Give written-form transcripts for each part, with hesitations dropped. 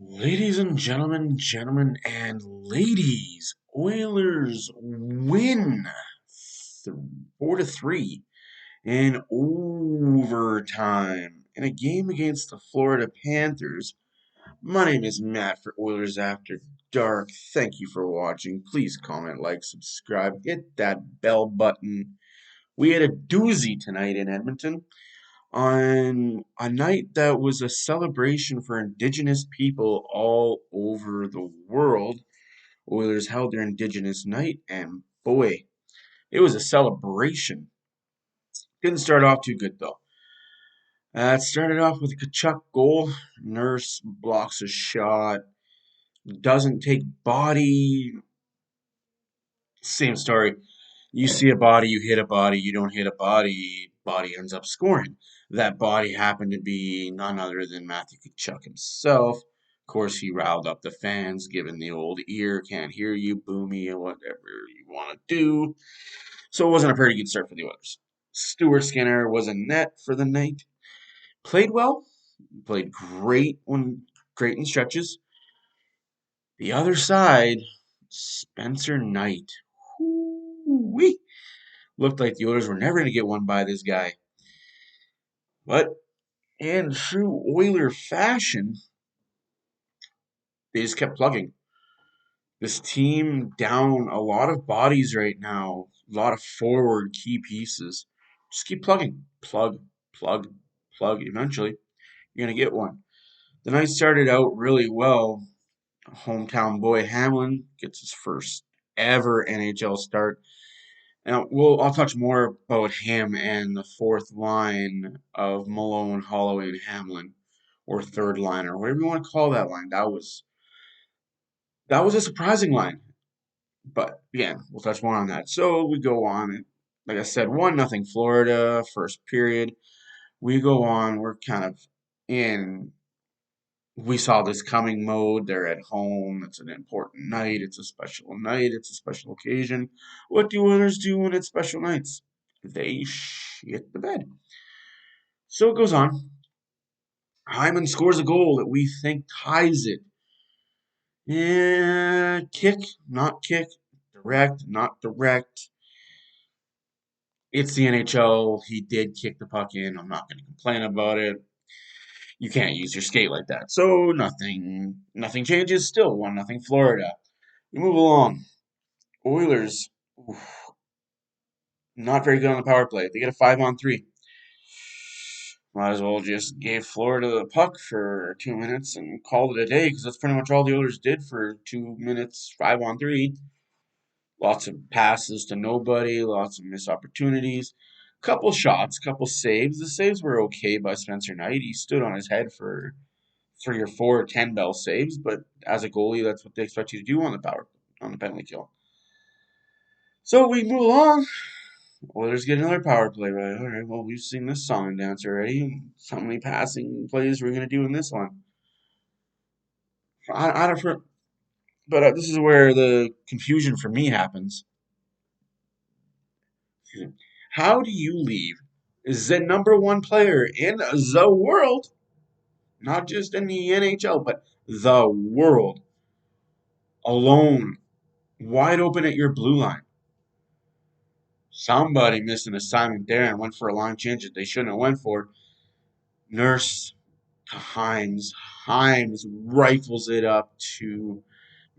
Ladies and gentlemen and ladies, Oilers win 4-3 in overtime in a game against the Florida Panthers. My name is Matt for Oilers After Dark. Thank you for watching. Please comment, like, subscribe, hit that bell button. We had a doozy tonight in Edmonton on a night that was a celebration for Indigenous people all over the world. Oilers held their Indigenous night, and boy, it was a celebration. Didn't start off too good though. It started off with a Tkachuk goal. Nurse blocks a shot, doesn't take body. Same story. You see a body, you hit a body, you don't hit a body, body ends up scoring. That body happened to be none other than Matthew Tkachuk himself. Of course, he riled up the fans, given the old ear, can't hear you, boomy, and whatever you want to do. So it wasn't a very good start for the Oilers. Stuart Skinner was a net for the night. Played well, played great in stretches. The other side, Spencer Knight. Whoo-wee. Looked like the Oilers were never going to get one by this guy. But in true Oiler fashion, they just kept plugging. This team down a lot of bodies right now, a lot of forward key pieces. Just keep plugging. Plug, plug, plug. Eventually, you're going to get one. The night started out really well. Hometown boy Hamlin gets his first ever NHL start. Now, I'll touch more about him and the fourth line of Malone, Holloway, and Hamlin, or third line, or whatever you want to call that line. That was a surprising line, but again, we'll touch more on that. So we go on. Like I said, 1-0 Florida, first period. We go on. We're kind of in we saw this coming mode. They're at home. It's an important night. It's a special night. It's a special occasion. What do Oilers do when it's special nights? They shit the bed. So it goes on. Hyman scores a goal that we think ties it. And kick, not kick. Direct, not direct. It's the NHL. He did kick the puck in. I'm not going to complain about it. You can't use your skate like that. So nothing changes. Still 1-0 Florida. We move along. Oilers, not very good on the power play. They get a 5-on-3. Might as well just gave Florida the puck for 2 minutes and called it a day because that's pretty much all the Oilers did for 2 minutes, 5-on-3. Lots of passes to nobody, lots of missed opportunities. Couple shots, couple saves. The saves were okay by Spencer Knight. He stood on his head for 3 or 4 10-bell saves, but as a goalie, that's what they expect you to do on the penalty kill. So we move along. Oilers get another power play, right? All right, well, we've seen this song and dance already. How many passing plays we're going to do in this one? I don't, but this is where the confusion for me happens. How do you leave the number one player in the world, not just in the NHL, but the world, alone, wide open at your blue line? Somebody missed an assignment there and went for a line change that they shouldn't have went for. Nurse to Himes. Himes rifles it up to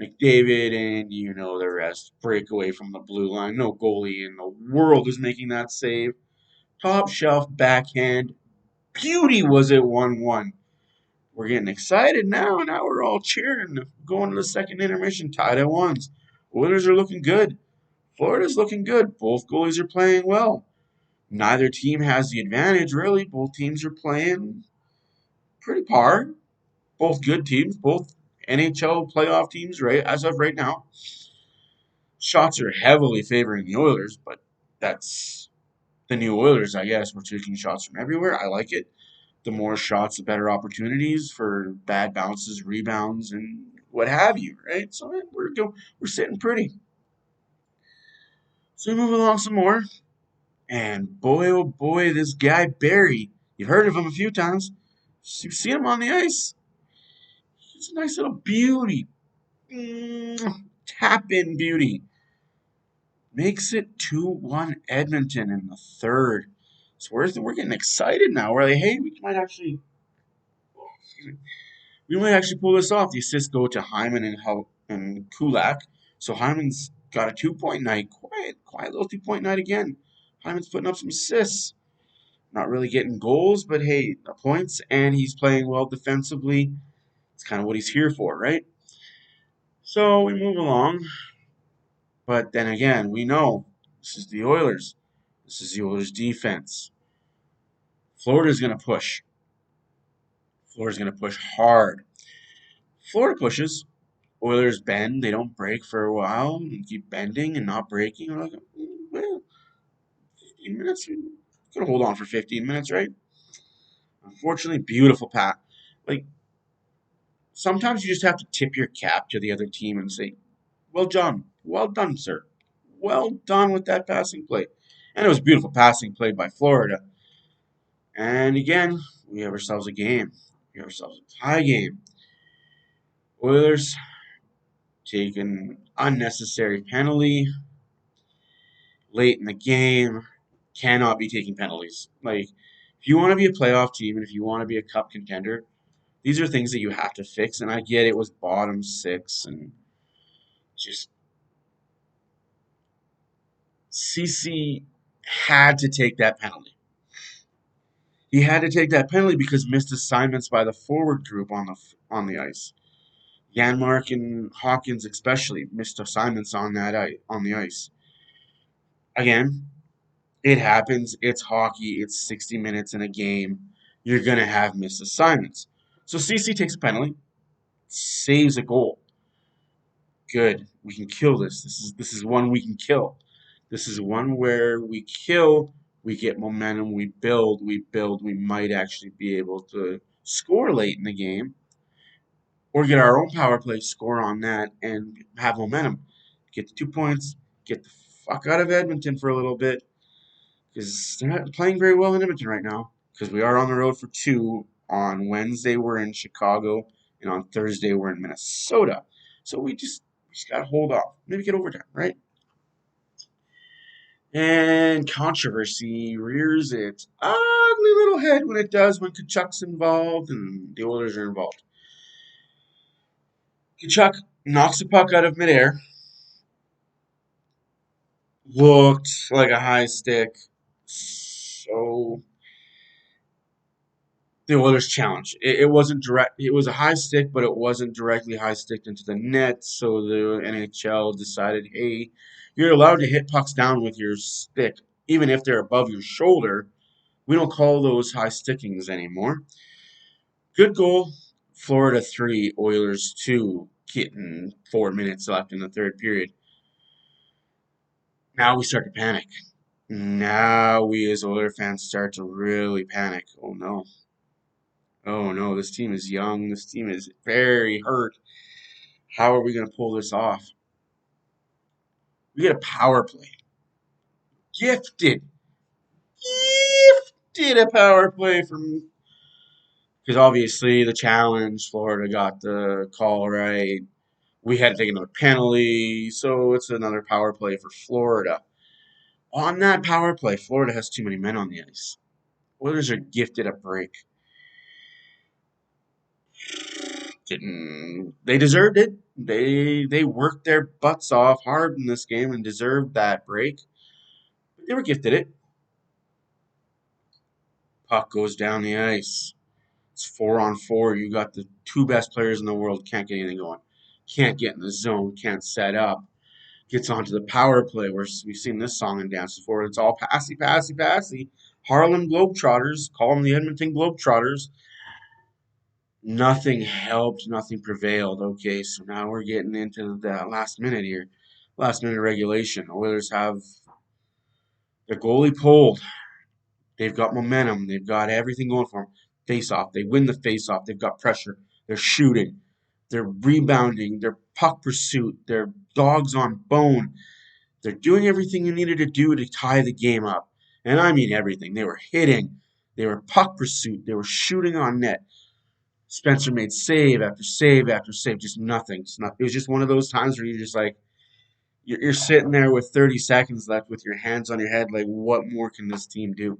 McDavid, and you know the rest. Breakaway from the blue line. No goalie in the world is making that save. Top shelf backhand. Beauty was it 1-1. We're getting excited now. Now we're all cheering. Going to the second intermission, tied at ones. Oilers are looking good. Florida's looking good. Both goalies are playing well. Neither team has the advantage, really. Both teams are playing pretty par. Both good teams, both NHL playoff teams, right? As of right now, shots are heavily favoring the Oilers, but that's the new Oilers, I guess. We're taking shots from everywhere. I like it. The more shots, the better opportunities for bad bounces, rebounds, and what have you, right? So we're sitting pretty. So we move along some more, and boy, oh boy, this guy Barry. You've heard of him a few times. You've seen him on the ice. It's a nice little beauty. Tap in beauty. Makes it 2-1 Edmonton in the third. So we're getting excited now. We're like, hey, we might actually pull this off. The assists go to Hyman and Kulak. So Hyman's got a 2-point night. Quiet little 2-point night again. Hyman's putting up some assists. Not really getting goals, but hey, points, and he's playing well defensively. It's kind of what he's here for, right? So we move along. But then again, we know this is the Oilers. This is the Oilers defense. Florida's going to push. Florida's going to push hard. Florida pushes. Oilers bend. They don't break for a while. They keep bending and not breaking. We're like, well, 15 minutes. We're going to hold on for 15 minutes, right? Unfortunately, beautiful pass. Like, sometimes you just have to tip your cap to the other team and say, well done. Well done, sir. Well done with that passing play. And it was a beautiful passing play by Florida. And again, we have ourselves a game. We have ourselves a tie game. Oilers take an unnecessary penalty late in the game. Cannot be taking penalties. Like, if you want to be a playoff team and if you want to be a cup contender, these are things that you have to fix. And I get it was bottom six and just CC had to take that penalty. He had to take that penalty because missed assignments by the forward group on the ice. Janmark and Hawkins especially missed assignments on the ice. Again, it happens. It's hockey. It's 60 minutes in a game. You're gonna have missed assignments. So CC takes a penalty, saves a goal. Good. We can kill this. This is one we can kill. This is one where we kill, we get momentum, we build. We might actually be able to score late in the game or get our own power play, score on that, and have momentum. Get the 2 points, get the fuck out of Edmonton for a little bit, because they're not playing very well in Edmonton right now. Because we are on the road for two. On Wednesday, we're in Chicago, and on Thursday, we're in Minnesota. So we just got to hold off. Maybe get overtime, right? And controversy rears its ugly little head when it does when Tkachuk's involved and the Oilers are involved. Tkachuk knocks the puck out of midair. Looked like a high stick. So the Oilers challenge. It wasn't direct. It was a high stick, but it wasn't directly high sticked into the net. So the NHL decided, hey, you're allowed to hit pucks down with your stick, even if they're above your shoulder. We don't call those high stickings anymore. Good goal. Florida 3, Oilers 2, getting 4 minutes left in the third period. Now we start to panic. Now we as Oiler fans start to really panic. Oh no. Oh no, this team is young. This team is very hurt. How are we going to pull this off? We get a power play. Gifted. Gifted a power play from. Because obviously the challenge, Florida got the call right. We had to take another penalty. So it's another power play for Florida. On that power play, Florida has too many men on the ice. Oilers are gifted a break. They deserved it. They worked their butts off hard in this game and deserved that break. But they were gifted it. Puck goes down the ice. It's 4-on-4. You got the two best players in the world. Can't get anything going. Can't get in the zone. Can't set up. Gets onto the power play where we've seen this song and dance before. It's all passy, passy, passy. Harlem Globetrotters. Call them the Edmonton Globetrotters. Nothing helped. Nothing prevailed. Okay, so now we're getting into the last minute here. Last minute regulation. Oilers have their goalie pulled. They've got momentum. They've got everything going for them. Face off. They win the face off. They've got pressure. They're shooting. They're rebounding. They're puck pursuit. They're dogs on bone. They're doing everything you needed to do to tie the game up. And I mean everything. They were hitting. They were puck pursuit. They were shooting on net. Spencer made save after save after save, just nothing. It was just one of those times where you're just like, you're sitting there with 30 seconds left with your hands on your head, like, what more can this team do?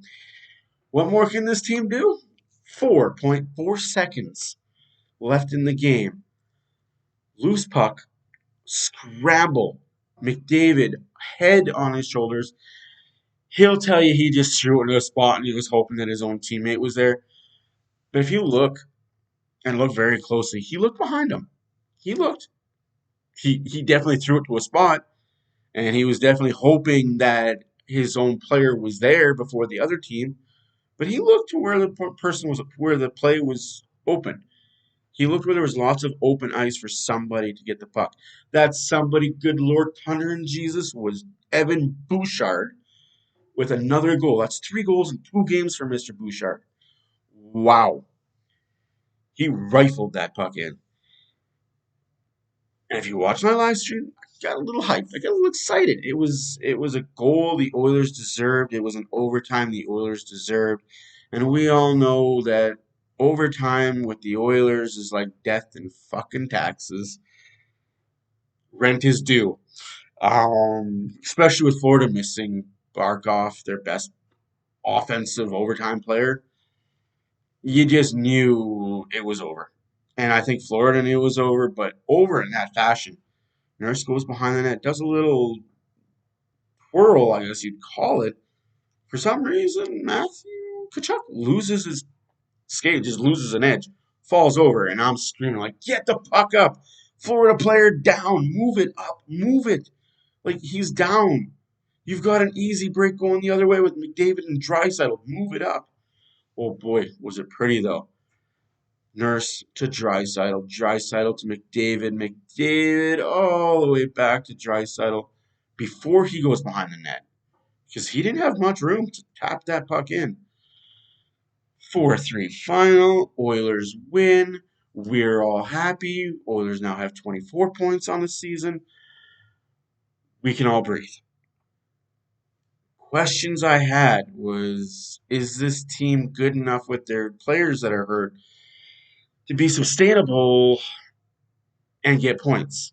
What more can this team do? 4.4 seconds left in the game. Loose puck, scramble. McDavid, head on his shoulders. He'll tell you he just threw it into a spot and he was hoping that his own teammate was there. But if you look and look very closely, he looked behind him. He looked. He definitely threw it to a spot, and he was definitely hoping that his own player was there before the other team. But he looked to where the person was, where the play was open. He looked where there was lots of open ice for somebody to get the puck. That somebody, good Lord, thunder and Jesus, was Evan Bouchard with another goal. That's 3 goals in 2 games for Mr. Bouchard. Wow. He rifled that puck in. And if you watch my live stream, I got a little hyped. I got a little excited. It was a goal the Oilers deserved. It was an overtime the Oilers deserved. And we all know that overtime with the Oilers is like death and fucking taxes. Rent is due. Especially with Florida missing Barkov, their best offensive overtime player. You just knew it was over. And I think Florida knew it was over, but over in that fashion. Nurse goes behind the net, does a little twirl, I guess you'd call it. For some reason, Matthew Tkachuk loses his skate, just loses an edge, falls over, and I'm screaming like, "Get the puck up! Florida player down! Move it up! Move it!" Like he's down. You've got an easy break going the other way with McDavid and Draisaitl. Move it up. Oh boy, was it pretty though. Nurse to Draisaitl, Draisaitl to McDavid, McDavid all the way back to Draisaitl before he goes behind the net because he didn't have much room to tap that puck in. 4-3 final. Oilers win. We're all happy. Oilers now have 24 points on the season. We can all breathe. Questions I had was, is this team good enough with their players that are hurt to be sustainable and get points?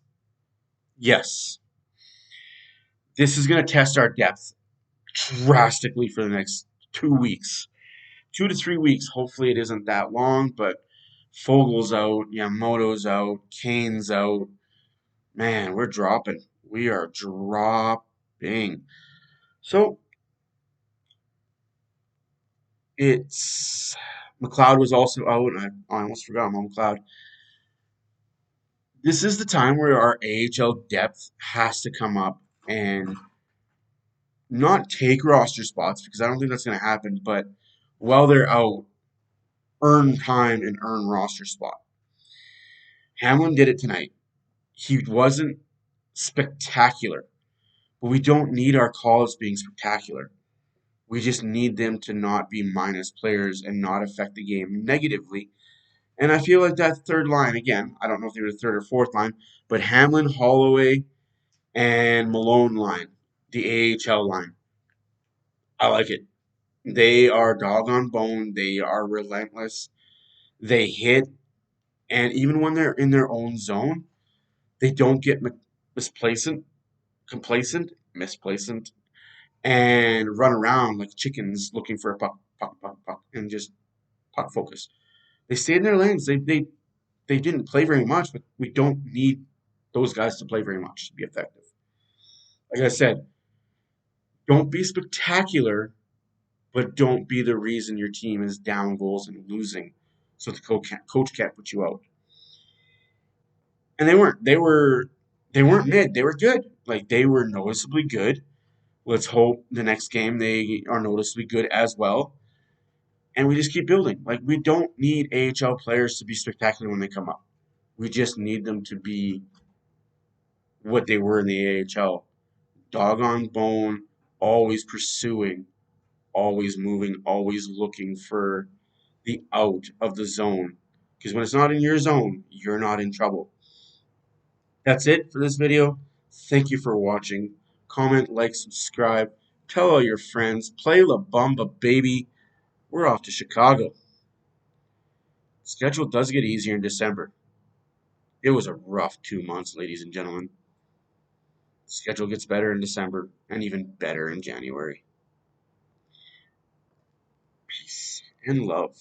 Yes. This is going to test our depth drastically for the next 2 weeks. 2 to 3 weeks. Hopefully it isn't that long, but Fogel's out, Yamamoto's out, Kane's out. Man, we're dropping. We are dropping. So it's McLeod was also out. I almost forgot him on McLeod. This is the time where our AHL depth has to come up and not take roster spots because I don't think that's going to happen, but while they're out, earn time and earn roster spot. Hamlin did it tonight. He wasn't spectacular, but we don't need our calls being spectacular. We just need them to not be minus players and not affect the game negatively. And I feel like that third line, again, I don't know if they were the third or fourth line, but Hamlin, Holloway, and Malone line, the AHL line. I like it. They are dog on bone. They are relentless. They hit, and even when they're in their own zone, they don't get misplacent, and run around like chickens looking for a puck, puck, puck, puck, and just puck focus. They stay in their lanes. They didn't play very much, but we don't need those guys to play very much to be effective. Like I said, don't be spectacular, but don't be the reason your team is down goals and losing, so the coach can't put you out. And they weren't. They weren't mid. They were good. Like they were noticeably good. Let's hope the next game they are noticeably good as well. And we just keep building. Like we don't need AHL players to be spectacular when they come up. We just need them to be what they were in the AHL. Dog on bone, always pursuing, always moving, always looking for the out of the zone. Because when it's not in your zone, you're not in trouble. That's it for this video. Thank you for watching. Comment, like, subscribe. Tell all your friends. Play La Bamba, baby. We're off to Chicago. Schedule does get easier in December. It was a rough 2 months, ladies and gentlemen. Schedule gets better in December and even better in January. Peace and love.